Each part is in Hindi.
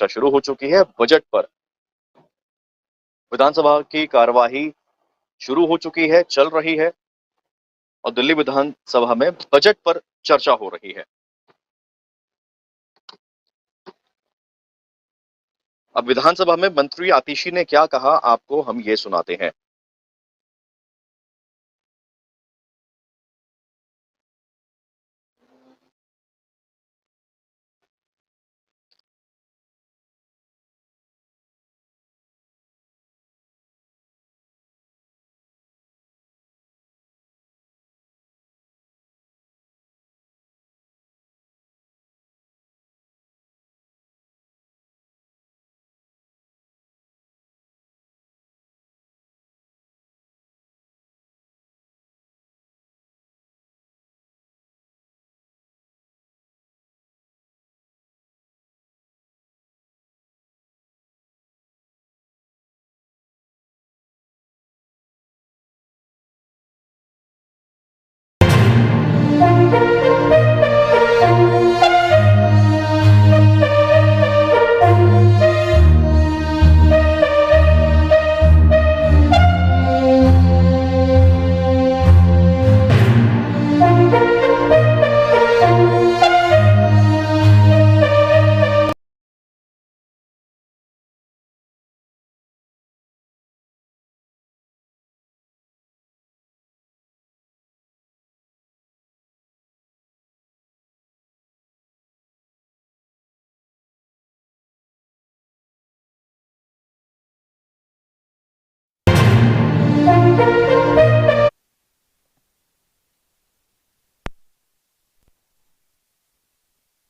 चर्चा शुरू हो चुकी है बजट पर। विधानसभा की कार्यवाही शुरू हो चुकी है, चल रही है और दिल्ली विधानसभा में बजट पर चर्चा हो रही है। अब विधानसभा में मंत्री आतिशी ने क्या कहा, आपको हम ये सुनाते हैं।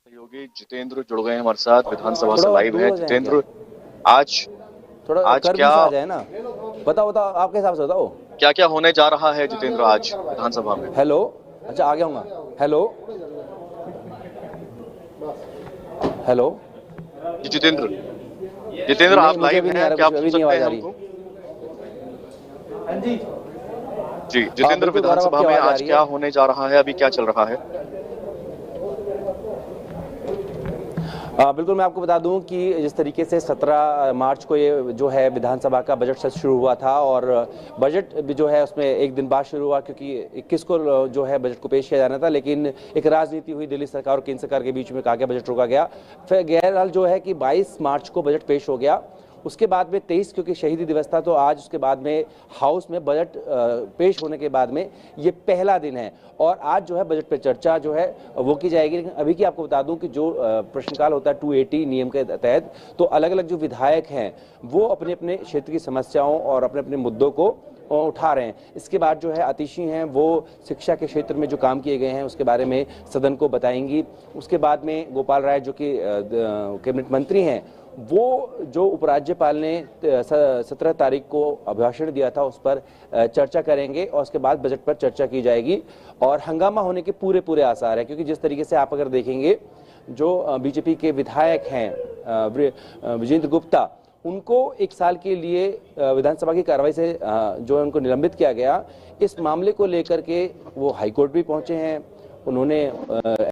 सहयोगी जितेंद्र जुड़ गए हैं हमारे साथ, विधानसभा से लाइव है। जितेंद्र, आज थोड़ा कर क्या आ जाए ना, बताओ आपके हिसाब से बताओ क्या क्या होने जा रहा है जितेंद्र आज विधानसभा में। हेलो, अच्छा आ गया हूँ। हेलो हेलो जी जितेंद्र आप लाइव हैं, क्या आप सुन सकते हैं हमको? जी जितेंद्र, विधानसभा में आज क्या होने जा रहा है, अभी क्या चल रहा है? बिल्कुल, मैं आपको बता दूं कि जिस तरीके से 17 मार्च को ये जो है विधानसभा का बजट सत्र शुरू हुआ था और बजट भी जो है उसमें एक दिन बाद शुरू हुआ, क्योंकि 21 को जो है बजट को पेश किया जाना था, लेकिन एक राजनीति हुई दिल्ली सरकार और केंद्र सरकार के बीच में, कहा गया बजट रोका गया। फिर गैरहाल जो है कि 22 मार्च को बजट पेश हो गया। उसके बाद में 23, क्योंकि शहीदी दिवस था, तो आज उसके बाद में हाउस में बजट पेश होने के बाद में ये पहला दिन है और आज जो है बजट पे चर्चा जो है वो की जाएगी। लेकिन अभी की आपको बता दूं कि जो प्रश्नकाल होता है 280 नियम के तहत, तो अलग अलग जो विधायक हैं वो अपने अपने क्षेत्र की समस्याओं और अपने अपने मुद्दों को उठा रहे हैं। इसके बाद जो है आतिशी हैं वो शिक्षा के क्षेत्र में जो काम किए गए हैं उसके बारे में सदन को बताएंगी। उसके बाद में गोपाल राय जो कि कैबिनेट मंत्री हैं, वो जो उपराज्यपाल ने 17 तारीख को अभिभाषण दिया था उस पर चर्चा करेंगे और उसके बाद बजट पर चर्चा की जाएगी और हंगामा होने के पूरे आसार है, क्योंकि जिस तरीके से आप अगर देखेंगे जो बीजेपी के विधायक हैं विजेंद्र गुप्ता, उनको 1 साल के लिए विधानसभा की कार्रवाई से जो है उनको निलंबित किया गया। इस मामले को लेकर के वो हाईकोर्ट भी पहुंचे हैं, उन्होंने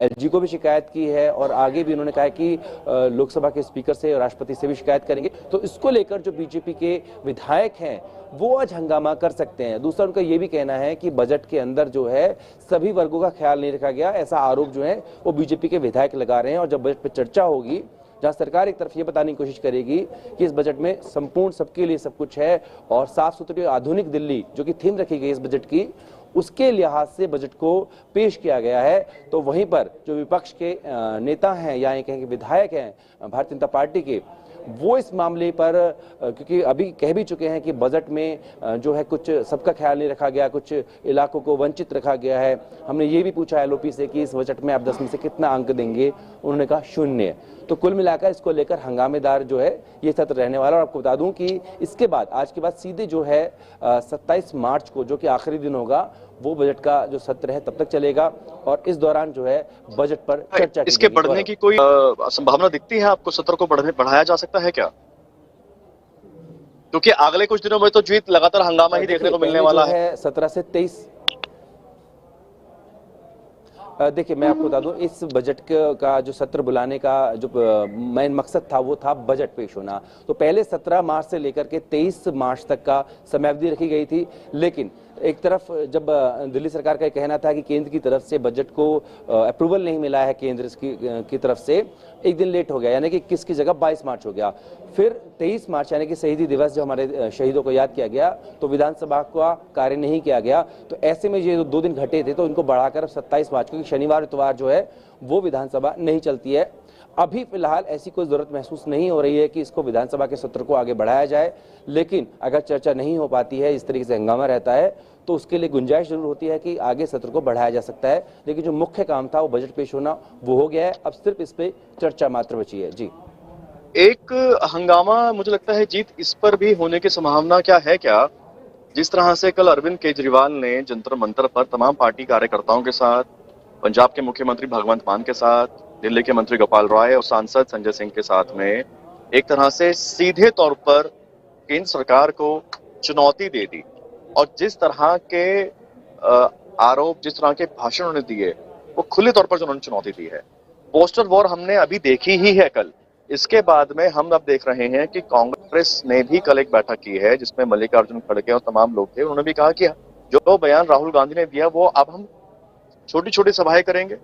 एलजी को भी शिकायत की है और आगे भी उन्होंने कहा है कि लोकसभा के स्पीकर से और राष्ट्रपति से भी शिकायत करेंगे। तो इसको लेकर जो बीजेपी के विधायक हैं वो आज हंगामा कर सकते हैं। दूसरा उनका ये भी कहना है कि बजट के अंदर जो है सभी वर्गों का ख्याल नहीं रखा गया, ऐसा आरोप जो है वो बीजेपी के विधायक लगा रहे हैं। और जब बजट पर चर्चा होगी, जहां सरकार एक तरफ ये बताने की कोशिश करेगी कि इस बजट में संपूर्ण सबके लिए सब कुछ है और साफ सुथरी आधुनिक दिल्ली जो कि थीम रखी गई इस बजट की, उसके लिहाज से बजट को पेश किया गया है, तो वहीं पर जो विपक्ष के नेता हैं या ये कहें कि विधायक हैं भारतीय जनता पार्टी के, वो इस मामले पर क्योंकि अभी कह भी चुके हैं कि बजट में जो है कुछ सबका ख्याल नहीं रखा गया, कुछ इलाकों को वंचित रखा गया है। हमने ये भी पूछा एलओपी से कि इस बजट में आप 10 में से कितना अंक देंगे, उन्होंने कहा 0। तो कुल मिलाकर इसको लेकर हंगामेदार जो है ये सत्र रहने वाला। और आपको बता दूं कि इसके बाद आज के बाद सीधे जो है 27 मार्च को जो कि आखिरी दिन होगा, वो बजट का जो सत्र है तब तक चलेगा और इस दौरान जो है बजट पर चर्चा इसके बढ़ने की कोई संभावना दिखती है आपको? सत्र को बढ़ाया जा सकता है क्या? क्योंकि अगले कुछ दिनों में तो जीत लगातार हंगामा ही देखने को मिलने वाला है। 17 से 23 देखिए, मैं आपको बता दूं, इस बजट का जो सत्र बुलाने का जो मेन मकसद था वो था बजट पेश होना। तो पहले 17 मार्च से लेकर के 23 मार्च तक का समयावधि रखी गई थी, लेकिन एक तरफ जब दिल्ली सरकार का कहना था कि केंद्र की तरफ से बजट को अप्रूवल नहीं मिला है, केंद्र की तरफ से एक दिन लेट हो गया, यानी कि 21 की जगह 22 मार्च हो गया। फिर 23 मार्च यानी कि शहीदी दिवस, जो हमारे शहीदों को याद किया गया, तो विधानसभा का कार्य नहीं किया गया। तो ऐसे में ये 2 दिन घटे थे, तो इनको बढ़ाकर 27 मार्च, क्योंकि शनिवार इतवार जो है वो विधानसभा नहीं चलती है। अभी फिलहाल ऐसी कोई जरूरत महसूस नहीं हो रही है कि इसको विधानसभा के सत्र को आगे बढ़ाया जाए, लेकिन अगर चर्चा नहीं हो पाती है, इस तरीके से हंगामा रहता है, तो उसके लिए गुंजाइश जरूर होती है कि आगे सत्र को बढ़ाया जा सकता है। लेकिन जो मुख्य काम था वो बजट पेश होना, वो हो गया है। अब सिर्फ इस पे चर्चा मात्र बची है। जी, एक हंगामा मुझे लगता है जीत इस पर भी होने की संभावना क्या है क्या? जिस तरह से कल अरविंद केजरीवाल ने जंतर मंतर पर तमाम पार्टी कार्यकर्ताओं के साथ, पंजाब के मुख्यमंत्री भगवंत मान के साथ, दिल्ली के मंत्री गोपाल राय और सांसद संजय सिंह के साथ में एक तरह से सीधे तौर पर केंद्र सरकार को चुनौती दे दी, और जिस तरह के आरोप, जिस तरह के भाषण उन्होंने दिए, वो खुले तौर पर उन्होंने चुनौती दी है। पोस्टर वॉर हमने अभी देखी ही है कल। इसके बाद में हम अब देख रहे हैं कि कांग्रेस ने भी कल एक बैठक की है जिसमें मल्लिकार्जुन खड़गे और तमाम लोग थे। उन्होंने भी कहा कि जो बयान राहुल गांधी ने दिया वो अब हम छोटी छोटी सभाएं करेंगे,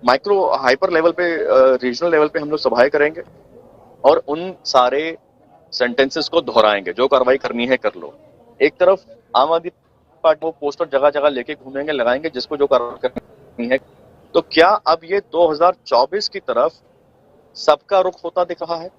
माइक्रो हाइपर लेवल पे, रीजनल लेवल पे हम लोग सभाएं करेंगे और उन सारे सेंटेंसेस को दोहराएंगे, जो कार्रवाई करनी है कर लो। एक तरफ आम आदमी पार्टी वो पोस्टर जगह जगह लेके घूमेंगे, लगाएंगे, जिसको जो कार्रवाई करनी है। तो क्या अब ये 2024 की तरफ सबका रुख होता दिख रहा है?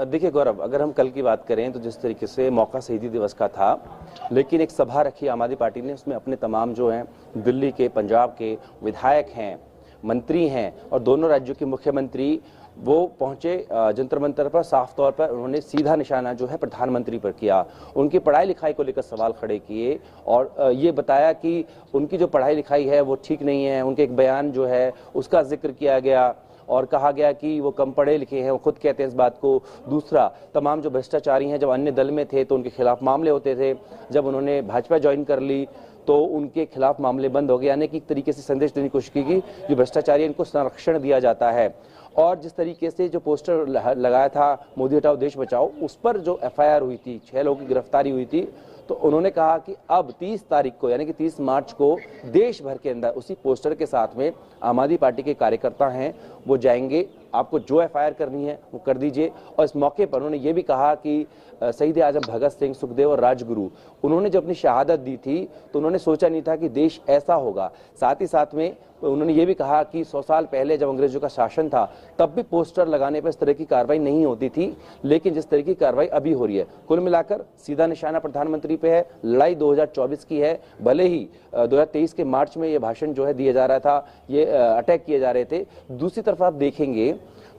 देखिए गौरव, अगर हम कल की बात करें तो जिस तरीके से मौका शहीदी दिवस का था, लेकिन एक सभा रखी आम आदमी पार्टी ने, उसमें अपने तमाम जो हैं दिल्ली के, पंजाब के विधायक हैं, मंत्री हैं और दोनों राज्यों के मुख्यमंत्री वो पहुंचे जंतर मंतर पर। साफ तौर पर उन्होंने सीधा निशाना जो है प्रधानमंत्री पर किया, उनकी पढ़ाई लिखाई को लेकर सवाल खड़े किए और ये बताया कि उनकी जो पढ़ाई लिखाई है वो ठीक नहीं है। उनके एक बयान जो है उसका जिक्र किया गया और कहा गया कि वो कम पढ़े लिखे हैं, वो खुद कहते हैं इस बात को। दूसरा, तमाम जो भ्रष्टाचारी हैं, जब अन्य दल में थे तो उनके खिलाफ मामले होते थे, जब उन्होंने भाजपा ज्वाइन कर ली तो उनके खिलाफ मामले बंद हो गए। यानी कि एक तरीके से संदेश देने की कोशिश की कि जो भ्रष्टाचारी, इनको संरक्षण दिया जाता है। और जिस तरीके से जो पोस्टर लगाया था मोदी हटाओ देश बचाओ, उस पर जो एफआईआर हुई थी, 6 लोगों की गिरफ्तारी हुई थी, तो उन्होंने कहा कि अब 30 तारीख को यानी कि 30 मार्च को देश भर के अंदर उसी पोस्टर के साथ में आम आदमी पार्टी के कार्यकर्ता हैं वो जाएंगे, आपको जो एफआईआर करनी है वो कर दीजिए। और इस मौके पर उन्होंने ये भी कहा कि शहीद आजम भगत सिंह, सुखदेव और राजगुरु, उन्होंने जब अपनी शहादत दी थी तो उन्होंने सोचा नहीं था कि देश ऐसा होगा। साथ ही साथ में उन्होंने ये भी कहा कि 100 साल पहले जब अंग्रेजों का शासन था तब भी पोस्टर लगाने पर इस तरह की कार्रवाई नहीं होती थी, लेकिन जिस तरह की कार्रवाई अभी हो रही है, कुल मिलाकर सीधा निशाना प्रधानमंत्री पे है। लड़ाई 2024 की है, भले ही 2023 के मार्च में ये भाषण जो है दिया जा रहा था, ये अटैक किए जा रहे थे। दूसरी तरफ आप देखेंगे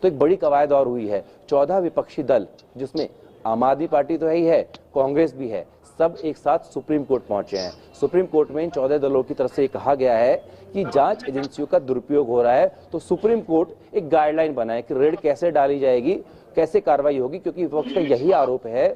तो एक बड़ी कवायद और हुई है। 14 विपक्षी दल, जिसमें आम आदमी पार्टी तो है ही है, कांग्रेस भी है, सब एक साथ सुप्रीम कोर्ट पहुंचे हैं। सुप्रीम कोर्ट में इन 14 दलों की तरफ से कहा गया है कि जांच एजेंसियों का दुरुपयोग हो रहा है, तो सुप्रीम कोर्ट एक गाइडलाइन बनाए कि रेड कैसे डाली जाएगी, कैसे कार्रवाई होगी। क्योंकि विपक्ष का यही आरोप है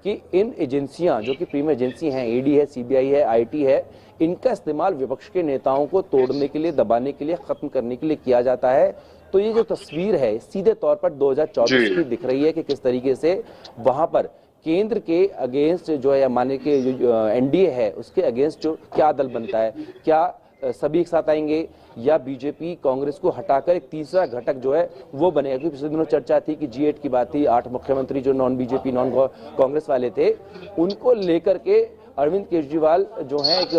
कि इन एजेंसियां, जो कि प्रीमियर एजेंसी हैं, ईडी है, सीबीआई है, आईटी है, इनका इस्तेमाल विपक्ष के नेताओं को तोड़ने के लिए, दबाने के लिए, खत्म करने के लिए किया जाता है। तो ये जो तस्वीर है सीधे तौर पर 2024 की दिख रही है कि किस तरीके से वहां पर केंद्र के अगेंस्ट जो है, माने के जो एनडीए है उसके अगेंस्ट जो क्या दल बनता है, क्या सभी एक साथ आएंगे या बीजेपी कांग्रेस को हटाकर एक तीसरा घटक जो है वो बनेगा। क्योंकि पिछले दिनों चर्चा थी कि G8 की बात थी, 8 मुख्यमंत्री जो नॉन बीजेपी, नॉन कांग्रेस वाले थे, उनको लेकर के अरविंद केजरीवाल जो है एक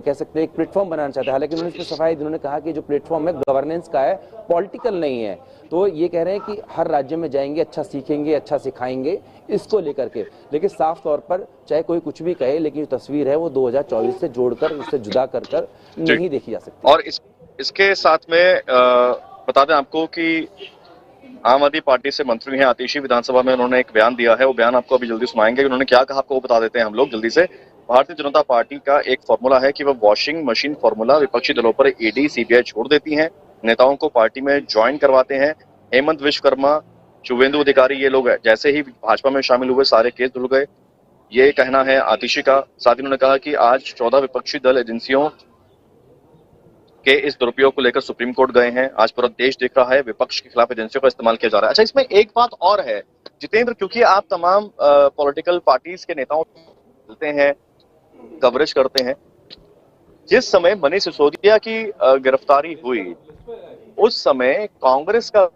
कह सकते हैं एक प्लेटफॉर्म बनाना चाहते हैं। हालांकि उन्होंने इसमें सफाई दी, उन्होंने कहा कि जो प्लेटफॉर्म है गवर्नेंस का है, पॉलिटिकल नहीं है। तो ये कह रहे हैं कि हर राज्य में जाएंगे, अच्छा सीखेंगे, अच्छा सिखाएंगे, इसको लेकर के। लेकिन साफ तौर पर चाहे कोई कुछ भी कहे, लेकिन जो तस्वीर है वो 2024 से जोड़कर, उससे जुदा कर नहीं देखी जा सकती। और इसके साथ में बता दें आपको कि आम आदमी पार्टी से मंत्री हैं आतिशी, विधानसभा में उन्होंने एक बयान दिया है, वो बयान आपको अभी जल्दी सुनाएंगे। उन्होंने क्या कहा आपको वो बता देते हैं हम लोग जल्दी से। भारतीय जनता पार्टी का एक फॉर्मूला है कि वह वॉशिंग मशीन फॉर्मूला, विपक्षी दलों पर ईडी सीबीआई छोड़ देती हैं, नेताओं को पार्टी में ज्वाइन करवाते हैं। हेमंत विश्वकर्मा, शुभेंदु अधिकारी, ये लोग जैसे ही भाजपा में शामिल हुए सारे केस धुल गए। ये कहना है आतिशी का। साथ ही उन्होंने कहा कि आज 14 विपक्षी दल एजेंसियों के इस दुरुपयोग को लेकर सुप्रीम कोर्ट गए हैं। आज पूरा देश देख रहा है विपक्ष के खिलाफ एजेंसियों का इस्तेमाल किया जा रहा है। अच्छा, इसमें एक बात और है जितेंद्र, क्योंकि आप तमाम पॉलिटिकल पार्टीज के नेताओं मिलते हैं, कवरेज करते हैं। जिस समय मनीष सिसोदिया की गिरफ्तारी हुई उस समय कांग्रेस का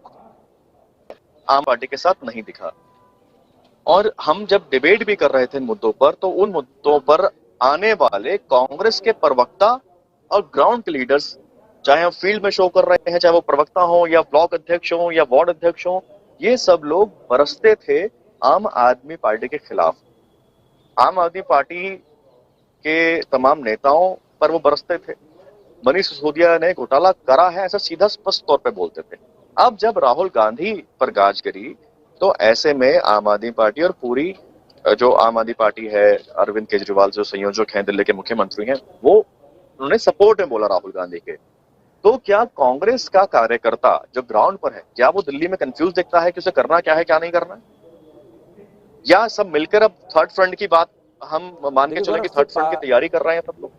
आम पार्टी के साथ नहीं दिखा, और हम जब डिबेट भी कर रहे थे इन मुद्दों पर, तो उन मुद्दों पर आने वाले कांग्रेस के प्रवक्ता और ग्राउंड के लीडर्स, चाहे हम फील्ड में शो कर रहे हैं, चाहे वो प्रवक्ता हो या ब्लॉक अध्यक्ष हो या वार्ड अध्यक्ष हो, ये सब लोग बरसते थे आम आदमी पार्टी के खिलाफ। आम आदमी पार्टी के तमाम नेताओं पर वो बरसते थे। मनीष सिसोदिया ने घोटाला करा है ऐसा सीधा स्पष्ट तौर पे बोलते थे। अब जब राहुल गांधी पर गाज गिरी तो ऐसे में आम आदमी पार्टी और पूरी जो आम आदमी पार्टी है, अरविंद केजरीवाल जो संयोजक हैं, दिल्ली के मुख्यमंत्री हैं, वो उन्होंने सपोर्ट में बोला राहुल गांधी के। तो क्या कांग्रेस का कार्यकर्ता जो ग्राउंड पर है, क्या वो दिल्ली में कंफ्यूज दिखता है कि उसे करना क्या है क्या नहीं करना है, या सब मिलकर अब थर्ड फ्रंट की बात हम मान के चले कि थर्ड फ्रंट की तैयारी कर रहे हैं सब लोग?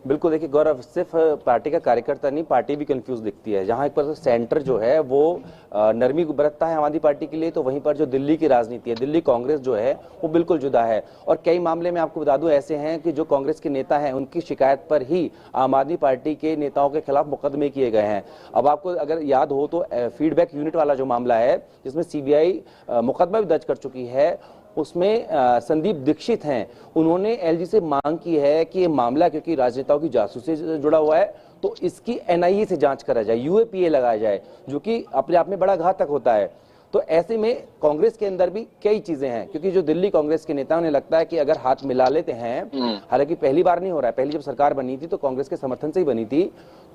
बिल्कुल, देखिए गौरव, सिर्फ पार्टी का कार्यकर्ता नहीं, पार्टी भी कंफ्यूज दिखती है। जहां एक पर सेंटर जो है वो नरमी बरतता है आम आदमी पार्टी के लिए, तो वहीं पर जो दिल्ली की राजनीति है, दिल्ली कांग्रेस जो है वो बिल्कुल जुदा है। और कई मामले में आपको बता दूं ऐसे हैं कि जो कांग्रेस के नेता हैं उनकी शिकायत पर ही आम आदमी पार्टी के नेताओं के खिलाफ मुकदमे किए गए हैं। अब आपको अगर याद हो तो फीडबैक यूनिट वाला जो मामला है जिसमें सीबीआई मुकदमा भी दर्ज कर चुकी है, उसमें संदीप दीक्षित हैं, उन्होंने एलजी से मांग की है कि ये मामला क्योंकि राजनेताओं की जासूसी से जुड़ा हुआ है तो इसकी एनआईए से जांच करा जाए, यूएपीए लगाया जाए, जो कि अपने आप में बड़ा घातक होता है। तो ऐसे में कांग्रेस के अंदर भी कई चीजें हैं, क्योंकि जो दिल्ली कांग्रेस के नेताओं ने लगता है कि अगर हाथ मिला लेते हैं, हालांकि पहली बार नहीं हो रहा है, पहली जब सरकार बनी थी तो कांग्रेस के समर्थन से ही बनी थी,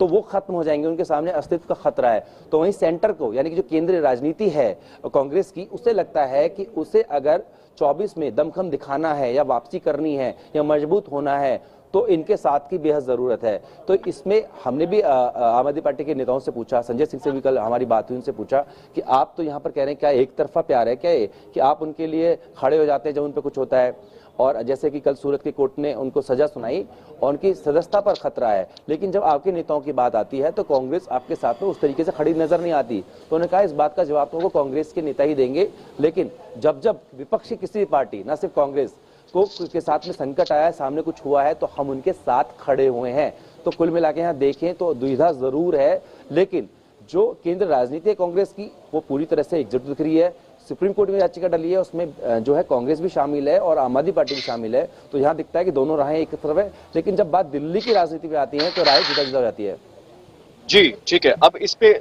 तो वो खत्म हो जाएंगे, उनके सामने अस्तित्व का खतरा है। तो वहीं सेंटर को, यानी कि जो केंद्रीय राजनीति है कांग्रेस की, उसे लगता है कि उसे अगर 24 में दमखम दिखाना है या वापसी करनी है या मजबूत होना है तो इनके साथ की बेहद जरूरत है। तो इसमें हमने भी आम आदमी पार्टी के नेताओं से पूछा, संजय सिंह से भी कल हमारी बात हुई, उनसे पूछा कि आप तो यहाँ पर कह रहे हैं क्या एक तरफा प्यार है क्या ये, कि आप उनके लिए खड़े हो जाते हैं जब उन पर कुछ होता है, और जैसे कि कल सूरत की कोर्ट ने उनको सजा सुनाई और उनकी सदस्यता पर खतरा है, लेकिन जब आपके नेताओं की बात आती है तो कांग्रेस आपके साथ में उस तरीके से खड़ी नजर नहीं आती। तो उन्होंने कहा इस बात का जवाब तो वो कांग्रेस के नेता ही देंगे, लेकिन जब जब विपक्षी किसी भी पार्टी, ना सिर्फ कांग्रेस को के साथ में संकट आया है, सामने कुछ हुआ है, तो हम उनके साथ खड़े हुए हैं। तो कुल मिला के यहाँ देखें तो दुविधा जरूर है, लेकिन जो केंद्र राजनीति है कांग्रेस की वो पूरी तरह से एकजुट दिख रही है। सुप्रीम कोर्ट में याचिका डली है, उसमें जो है कांग्रेस भी शामिल है और आम आदमी पार्टी भी शामिल है। तो यहाँ दिखता है कि दोनों राहें एक तरफ है, लेकिन जब बात दिल्ली की राजनीति पे आती है तो राय जुदा जुदा हो जाती है। जी ठीक है। अब इस पे